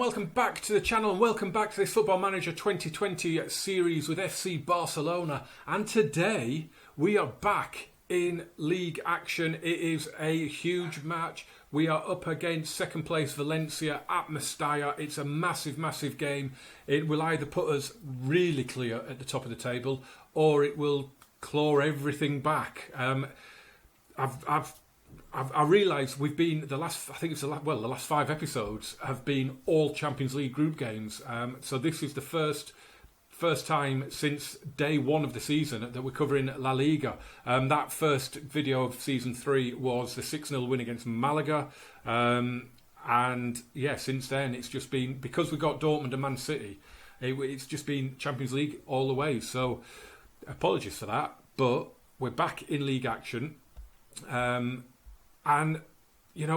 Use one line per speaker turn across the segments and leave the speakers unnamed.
welcome back to the channel and welcome back to this Football Manager 2020 series with FC Barcelona. And today we are back in league action. It is a huge match. We are up against second place Valencia at Mestalla. It's a massive, massive game. It will either put us really clear at the top of the table or it will claw everything back. I realise we've been the last 5 episodes have been all Champions League group games. So this is the first time since day one of the season that we're covering La Liga. That first video of season 3 was the 6-0 win against Malaga. And yeah, since then it's just been, because we've got Dortmund and Man City, it's just been Champions League all the way. So apologies for that, but we're back in league action. And, you know,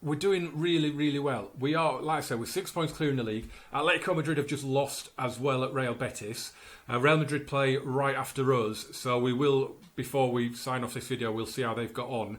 we're doing really, really well. We are, like I said, we're 6 points clear in the league. Atletico Madrid have just lost as well at Real Betis. Real Madrid play right after us, so we will, before we sign off this video, we'll see how they've got on.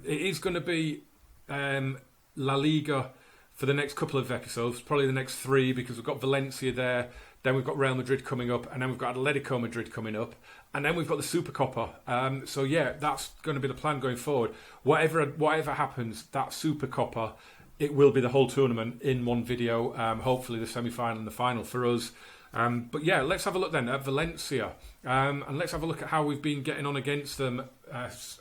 It is going to be La Liga for the next couple of episodes, probably the next 3, because we've got Valencia there, then we've got Real Madrid coming up, and then we've got Atletico Madrid coming up, and then we've got the Supercopa. So yeah, that's going to be the plan going forward. Whatever happens, that Supercopa, it will be the whole tournament in one video. Hopefully the semi-final and the final for us. But yeah, let's have a look then at Valencia, and let's have a look at how we've been getting on against them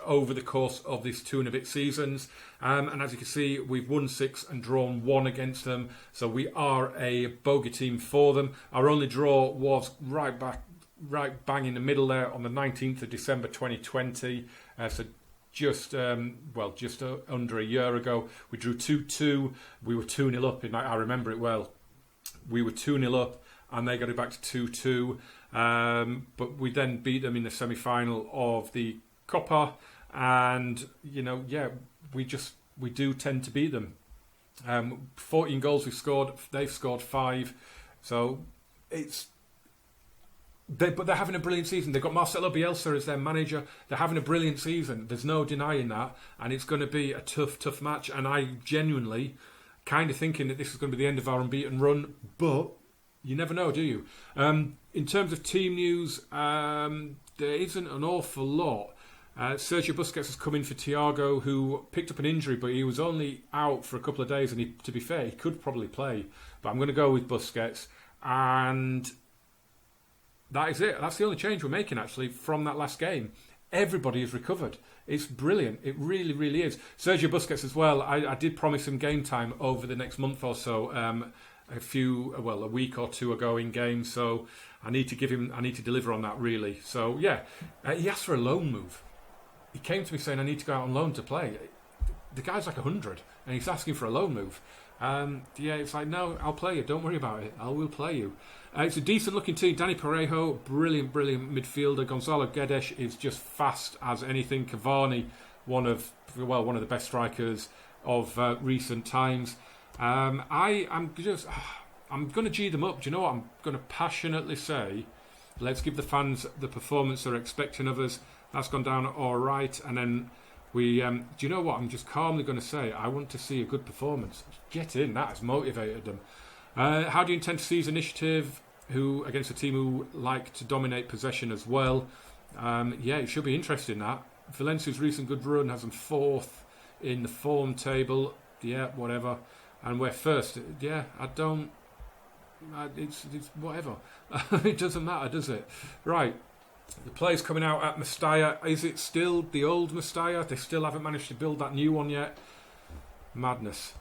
over the course of this 2 and a bit seasons. And as you can see, we've won 6 and drawn 1 against them, so we are a bogey team for them. Our only draw was right bang in the middle there on the 19th of December 2020, so just under a year ago. We drew 2-2. We were 2-0 up, I remember it well. We were 2-0 up and they got it back to 2-2, but we then beat them in the semi-final of the Copa, and you know, yeah, we do tend to beat them. 14 goals we've scored, they've scored 5, so but they're having a brilliant season. They've got Marcelo Bielsa as their manager. They're having a brilliant season. There's no denying that, and it's going to be a tough match, and I genuinely kind of thinking that this is going to be the end of our unbeaten run, but you never know, do you? In terms of team news, there isn't an awful lot. Sergio Busquets has come in for Thiago, who picked up an injury, but he was only out for a couple of days, and to be fair, he could probably play. But I'm going to go with Busquets, and that is it. That's the only change we're making, actually, from that last game. Everybody has recovered. It's brilliant. It really, really is. Sergio Busquets as well. I did promise him game time over the next month or so. A week or 2 ago in game. So I need to deliver on that, really. So yeah, he asked for a loan move. He came to me saying, I need to go out on loan to play. The guy's like 100 and he's asking for a loan move. Yeah, it's like, no, I'll play you. Don't worry about it. I will play you. It's a decent looking team. Danny Parejo, brilliant midfielder. Gonzalo Guedes is just fast as anything. Cavani, one of the best strikers of recent times. I'm going to G them up. Do you know what? I'm going to passionately say, let's give the fans the performance they're expecting of us. That's gone down all right. And then we, do you know what? I'm just calmly going to say, I want to see a good performance. Get in. That has motivated them. How do you intend to seize initiative against a team who like to dominate possession as well? Yeah, it should be interesting, that. Valencia's recent good run has them 4th in the form table. Yeah, whatever. And we're first. Yeah, it's whatever. It doesn't matter, does it? Right. The play's coming out at Mestalla. Is it still the old Mestalla? They still haven't managed to build that new one yet. Madness.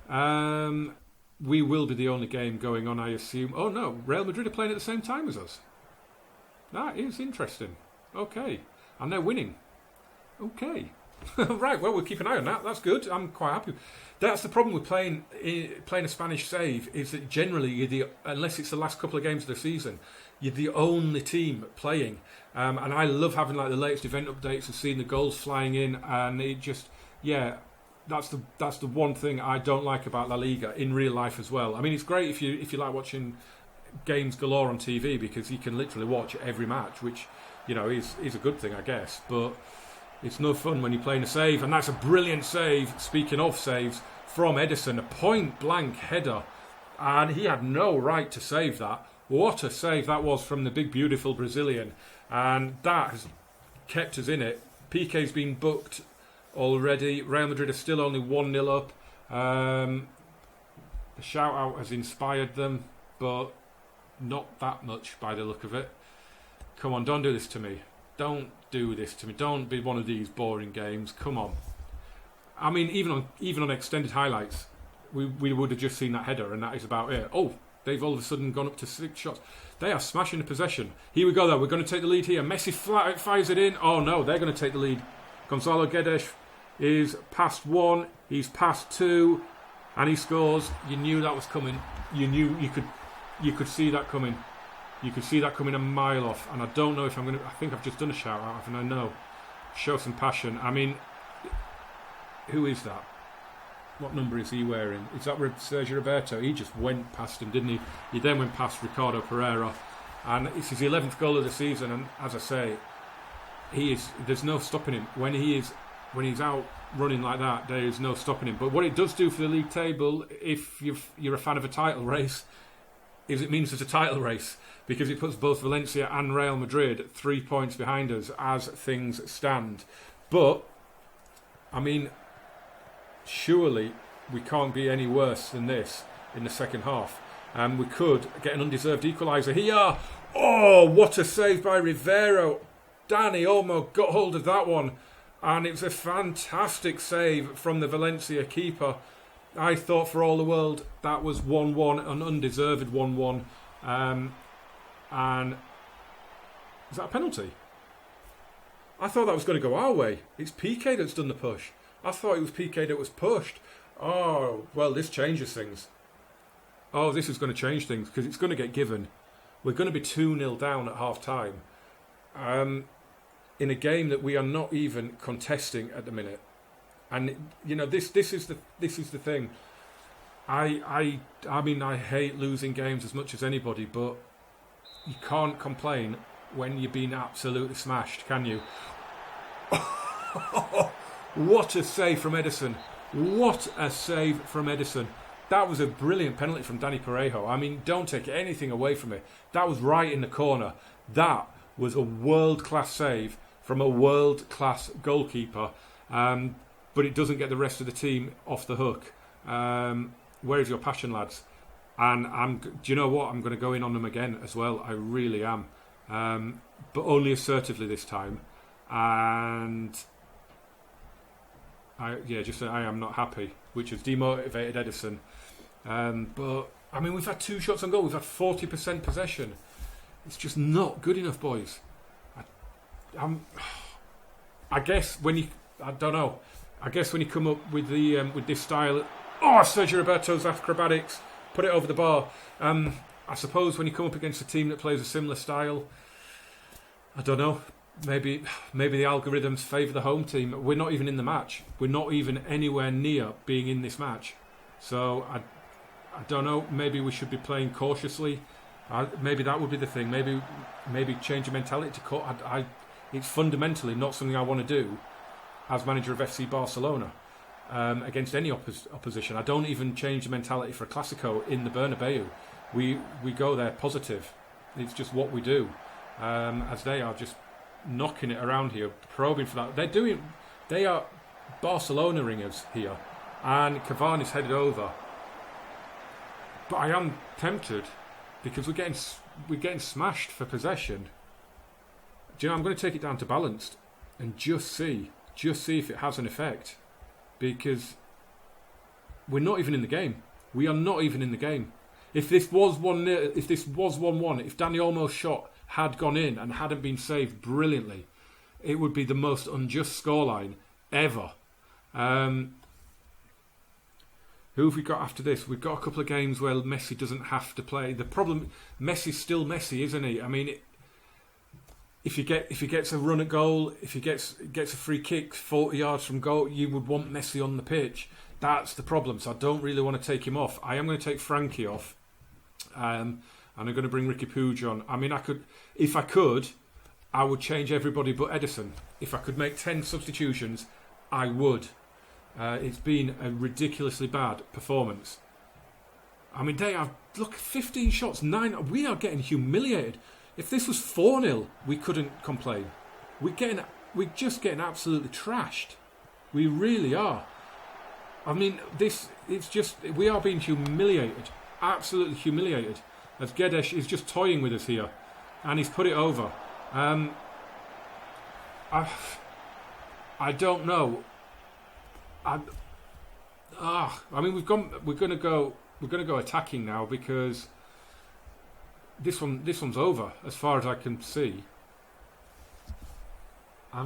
We will be the only game going on, I assume. Oh no, Real Madrid are playing at the same time as us. That is interesting. Okay. And they're winning. Okay. Right, well, we'll keep an eye on that. That's good. I'm quite happy. That's the problem with playing a Spanish save, is that generally, unless it's the last couple of games of the season, you're the only team playing. And I love having like the latest event updates and seeing the goals flying in, and it just, yeah, that's the one thing I don't like about La Liga in real life as well. I mean, it's great if you like watching games galore on TV, because you can literally watch every match, which, you know, is a good thing, I guess. But it's no fun when you're playing a save, and that's a brilliant save. Speaking of saves, from Edison, a point-blank header. And he had no right to save that. What a save that was from the big, beautiful Brazilian. And that has kept us in it. Piqué's been booked already. Real Madrid are still only 1-0 up. The shout-out has inspired them, but not that much by the look of it. Come on, don't do this to me. Don't do this to me. Don't be one of these boring games. Come on. I mean, even on extended highlights, we would have just seen that header, and that is about it. Oh, they've all of a sudden gone up to 6 shots. They are smashing the possession. Here we go, though. We're going to take the lead here. Messi fires it in. Oh, no, they're going to take the lead. Gonzalo Guedes is past 1. He's past 2. And he scores. You knew that was coming. You knew you could see that coming. You could see that coming a mile off. And I don't know if I'm going to... I think I've just done a shout-out, haven't I? No. Show some passion. I mean, who is that? What number is he wearing? Is that Sergio Roberto? He just went past him, didn't he? He then went past Ricardo Pereira. And it's his 11th goal of the season. And as I say, there's no stopping him. When he's out running like that, there is no stopping him. But what it does do for the league table, if you're a fan of a title race, is it means there's a title race, because it puts both Valencia and Real Madrid 3 points behind us as things stand. But, I mean, surely we can't be any worse than this in the second half. We could get an undeserved equaliser here. Oh, what a save by Rivero. Danny Olmo got hold of that one. And it was a fantastic save from the Valencia keeper. I thought for all the world that was 1-1, an undeserved 1-1. And is that a penalty? I thought that was going to go our way. It's Piqué that's done the push. I thought it was Piqué that was pushed. Oh, well, this changes things. Oh, this is going to change things, because it's going to get given. We're going to be 2-0 down at half-time. In a game that we are not even contesting at the minute. And, you know, this is the thing. I mean, I hate losing games as much as anybody, but you can't complain when you're being absolutely smashed, can you? What a save from Edison. What a save from Edison. That was a brilliant penalty from Danny Parejo. I mean, don't take anything away from it. That was right in the corner. That was a world-class save from a world-class goalkeeper. But it doesn't get the rest of the team off the hook. Where is your passion, lads? And do you know what? I'm going to go in on them again as well. I really am. But only assertively this time. And I am not happy, which has demotivated Edison. But I mean, we've had 2 shots on goal. We've had 40% possession. It's just not good enough, boys. I guess when you come up with the with this style, Sergio Roberto's acrobatics, put it over the bar. I suppose when you come up against a team that plays a similar style, I don't know. Maybe the algorithms favour the home team. We're not even in the match. We're not even anywhere near being in this match. So I don't know. Maybe we should be playing cautiously. Maybe that would be the thing. Maybe change your mentality to. It's fundamentally not something I want to do as manager of FC Barcelona against any opposition. I don't even change the mentality for a Clásico in the Bernabeu. We go there positive. It's just what we do. As they are just knocking it around here, probing for that. They are Barcelona ringers here, and Cavani's headed over. But I am tempted because we're getting smashed for possession. Do you know, I'm going to take it down to balanced and just see if it has an effect, because we're not even in the game. We are not even in the game. If this was 1-1, if Dani Olmo's shot had gone in and hadn't been saved brilliantly, it would be the most unjust scoreline ever. Who have we got after this? We've got a couple of games where Messi doesn't have to play. The problem, Messi's still Messi, isn't he? I mean, if he gets a run at goal, if he gets a free kick 40 yards from goal, you would want Messi on the pitch. That's the problem. So I don't really want to take him off. I am going to take Frankie off, and I'm going to bring Ricky Puig on. I mean, if I could, I would change everybody but Edison. If I could make 10 substitutions, I would. It's been a ridiculously bad performance. I mean, they have, look, 15 shots, 9. We are getting humiliated. If this was 4-0, we couldn't complain. We're just getting absolutely trashed. We really are. I mean, we are being humiliated. Absolutely humiliated. As Gedesh is just toying with us here. And he's put it over. I don't know. I mean, we're going to go attacking now, because this one's over as far as I can see. I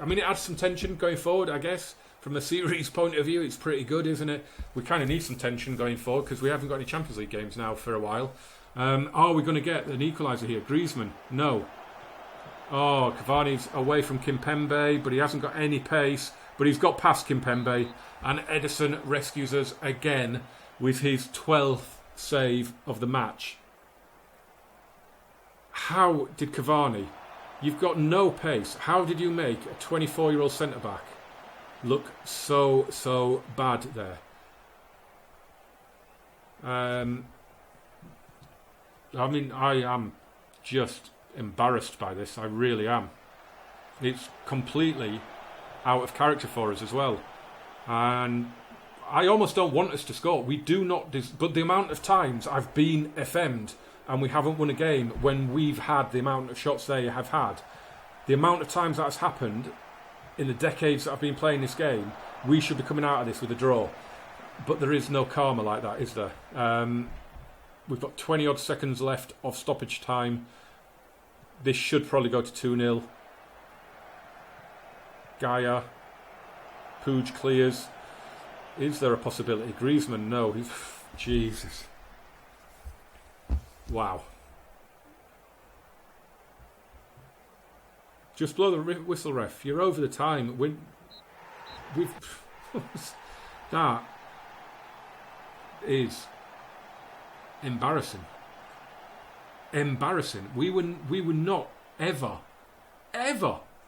mean, it adds some tension going forward, I guess. From a series point of view, it's pretty good, isn't it? We kind of need some tension going forward, because we haven't got any Champions League games now for a while. Are we going to get an equaliser here? Griezmann? No. Oh, Cavani's away from Kimpembe, but he hasn't got any pace. But he's got past Kimpembe, and Ederson rescues us again with his 12th save of the match. How did Cavani? You've got no pace. How did you make a 24-year-old centre-back look so bad there? I mean, I am just embarrassed by this. I really am. It's completely out of character for us as well. And I almost don't want us to score. We do not... but the amount of times I've been FM'd and we haven't won a game when we've had the amount of shots they have had, the amount of times that's happened in the decades that I've been playing this game, we should be coming out of this with a draw. But there is no karma like that, is there? We've got 20-odd seconds left of stoppage time. This should probably go to 2-0. Gaia. Puig clears. Is there a possibility? Griezmann, no. Jesus. Wow. Just blow the whistle, ref. You're over the time. That is embarrassing. Embarrassing. We were not ever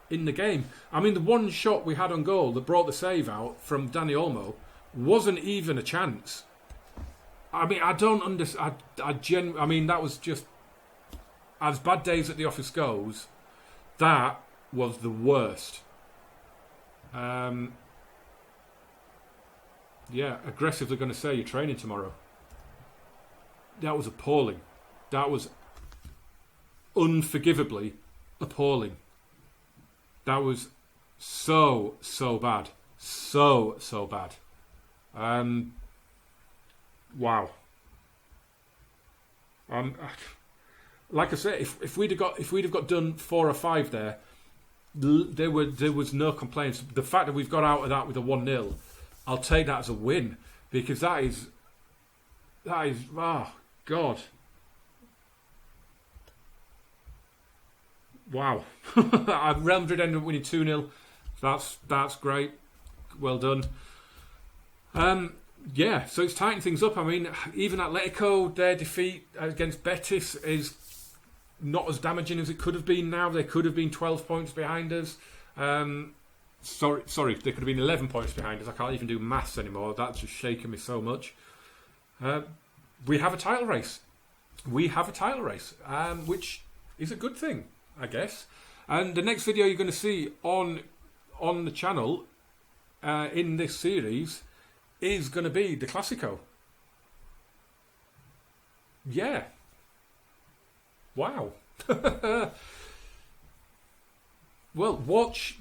in the game. I mean, the one shot we had on goal that brought the save out from Dani Olmo wasn't even a chance. I mean, I don't understand. I mean, that was just, as bad days at the office goes, that was the worst. Yeah, aggressively going to say you're training tomorrow. That was appalling. That was unforgivably appalling. That was so bad. So bad. Wow. Like I say, if we'd have got done 4 or 5 there was no complaints. The fact that we've got out of that with a 1-0, I'll take that as a win, because that is oh God. Wow. Real Madrid ended up winning 2-0. That's great. Well done. Yeah, so it's tightened things up. I mean, even Atletico, their defeat against Betis is not as damaging as it could have been now. They could have been 12 points behind us. Sorry, they could have been 11 points behind us. I can't even do maths anymore. That's just shaking me so much. We have a title race. Which is a good thing, I guess. And the next video you're going to see on the channel in this series is going to be the Classico. Yeah. Wow. Well, watch,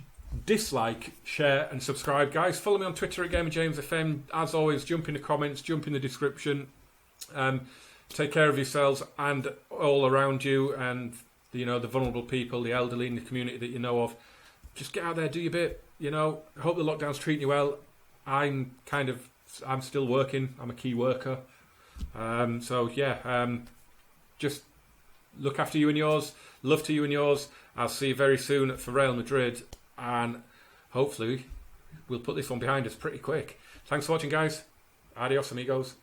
dislike, share and subscribe, guys. Follow me on Twitter at GamerJamesFM. As always, jump in the comments, jump in the description. Take care of yourselves and all around you, and the vulnerable people, the elderly in the community that you know of. Just get out there, do your bit. I hope the lockdown's treating you well. I'm still working. I'm a key worker. Just look after you and yours. Love to you and yours. I'll see you very soon for Real Madrid, and hopefully we'll put this one behind us pretty quick. Thanks for watching, guys. Adios, amigos.